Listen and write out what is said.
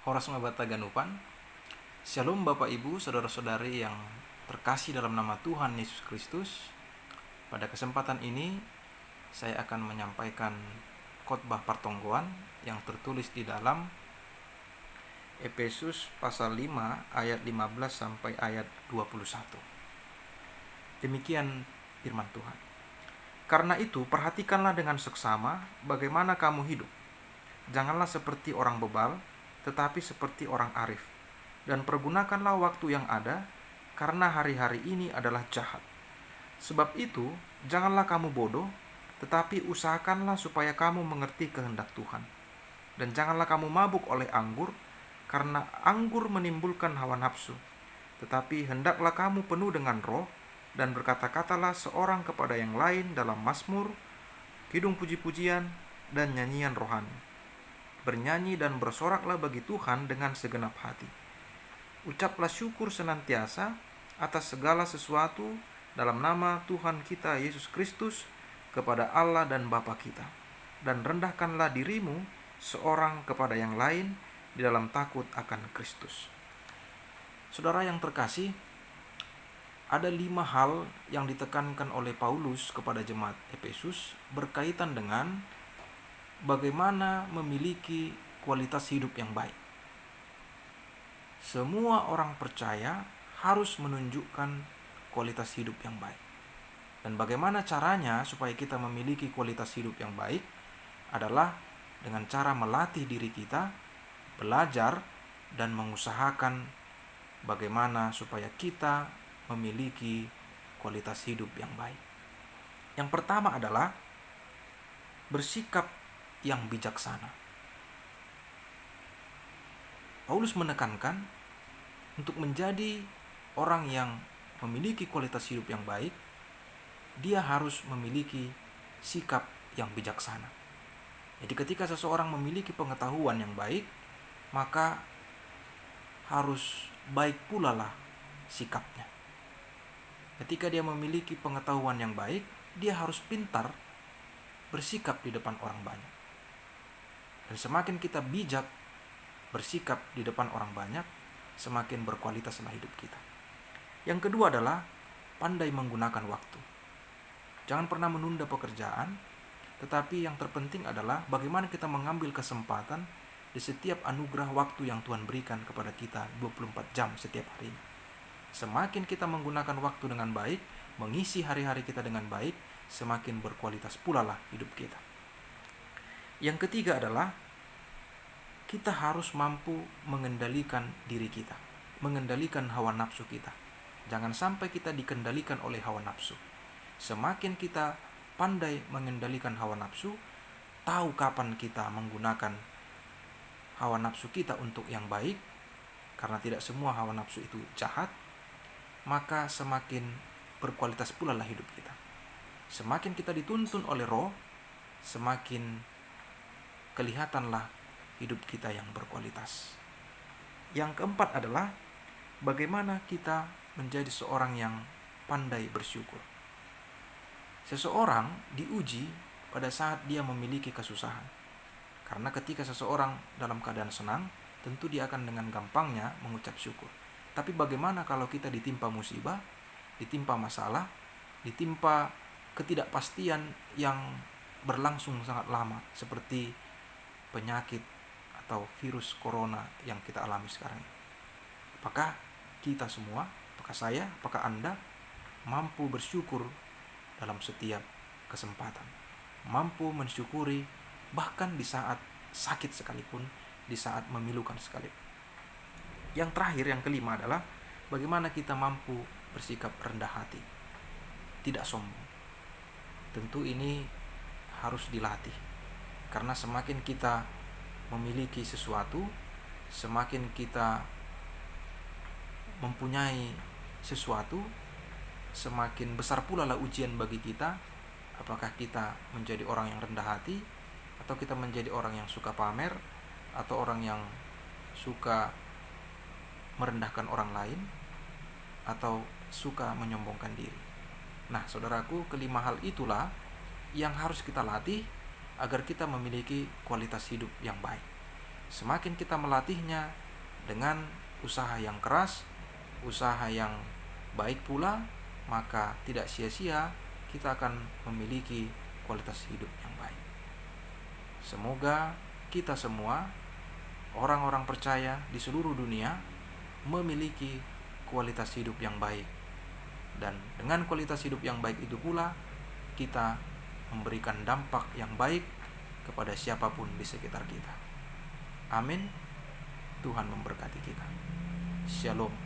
Horas Mabata Ganupan. Shalom Bapak Ibu, Saudara-saudari yang terkasih dalam nama Tuhan Yesus Kristus. Pada kesempatan ini saya akan menyampaikan khotbah pertonggoan yang tertulis di dalam Efesus pasal 5 ayat 15 sampai ayat 21. Demikian firman Tuhan. Karena itu perhatikanlah dengan seksama bagaimana kamu hidup. Janganlah seperti orang bebal, tetapi seperti orang arif. Dan pergunakanlah waktu yang ada, karena hari-hari ini adalah jahat. Sebab itu, janganlah kamu bodoh, tetapi usahakanlah supaya kamu mengerti kehendak Tuhan. Dan janganlah kamu mabuk oleh anggur, karena anggur menimbulkan hawa nafsu. Tetapi hendaklah kamu penuh dengan roh, dan berkata-katalah seorang kepada yang lain dalam mazmur, kidung puji-pujian, dan nyanyian rohani. Bernyanyi dan bersoraklah bagi Tuhan dengan segenap hati. Ucaplah syukur senantiasa atas segala sesuatu dalam nama Tuhan kita Yesus Kristus kepada Allah dan Bapa kita. Dan rendahkanlah dirimu seorang kepada yang lain di dalam takut akan Kristus. Saudara yang terkasih, ada 5 hal yang ditekankan oleh Paulus kepada jemaat Efesus berkaitan dengan bagaimana memiliki kualitas hidup yang baik. Semua orang percaya harus menunjukkan kualitas hidup yang baik. Dan bagaimana caranya supaya kita memiliki kualitas hidup yang baik adalah dengan cara melatih diri kita, belajar, dan mengusahakan bagaimana supaya kita memiliki kualitas hidup yang baik. Yang pertama adalah bersikap yang bijaksana. Paulus menekankan untuk menjadi orang yang memiliki kualitas hidup yang baik, dia harus memiliki sikap yang bijaksana. Jadi ketika seseorang memiliki pengetahuan yang baik, maka harus baik pula lah sikapnya. Ketika dia memiliki pengetahuan yang baik, dia harus pintar bersikap di depan orang banyak. Dan semakin kita bijak bersikap di depan orang banyak, semakin berkualitaslah hidup kita. Yang kedua adalah pandai menggunakan waktu. Jangan pernah menunda pekerjaan, tetapi yang terpenting adalah bagaimana kita mengambil kesempatan di setiap anugerah waktu yang Tuhan berikan kepada kita 24 jam setiap hari. Semakin kita menggunakan waktu dengan baik, mengisi hari-hari kita dengan baik, semakin berkualitas pula lah hidup kita. Yang ketiga adalah kita harus mampu mengendalikan diri kita, mengendalikan hawa nafsu kita. Jangan sampai kita dikendalikan oleh hawa nafsu. Semakin kita pandai mengendalikan hawa nafsu, tahu kapan kita menggunakan hawa nafsu kita untuk yang baik, karena tidak semua hawa nafsu itu jahat, maka semakin berkualitas pula lah hidup kita. Semakin kita dituntun oleh roh, semakin kelihatanlah hidup kita yang berkualitas. Yang keempat adalah bagaimana kita menjadi seorang yang pandai bersyukur. Seseorang diuji pada saat dia memiliki kesusahan. Karena ketika seseorang dalam keadaan senang, tentu dia akan dengan gampangnya mengucap syukur. Tapi bagaimana kalau kita ditimpa musibah, ditimpa masalah, ditimpa ketidakpastian yang berlangsung sangat lama, seperti penyakit atau virus corona yang kita alami sekarang. Apakah kita semua, apakah saya, apakah Anda mampu bersyukur dalam setiap kesempatan? Mampu mensyukuri bahkan di saat sakit sekalipun, di saat memilukan sekalipun. Yang terakhir, yang kelima adalah bagaimana kita mampu bersikap rendah hati, tidak sombong. Tentu ini harus dilatih, karena semakin kita memiliki sesuatu, semakin kita mempunyai sesuatu, semakin besar pula lah ujian bagi kita. Apakah kita menjadi orang yang rendah hati, atau kita menjadi orang yang suka pamer, atau orang yang suka merendahkan orang lain, atau suka menyombongkan diri. Nah, saudaraku, kelima hal itulah yang harus kita latih agar kita memiliki kualitas hidup yang baik. Semakin kita melatihnya dengan usaha yang keras, usaha yang baik pula, maka tidak sia-sia kita akan memiliki kualitas hidup yang baik. Semoga kita semua, orang-orang percaya di seluruh dunia, memiliki kualitas hidup yang baik. Dan dengan kualitas hidup yang baik itu pula, kita memberikan dampak yang baik kepada siapapun di sekitar kita. Amin. Tuhan memberkati kita. Shalom.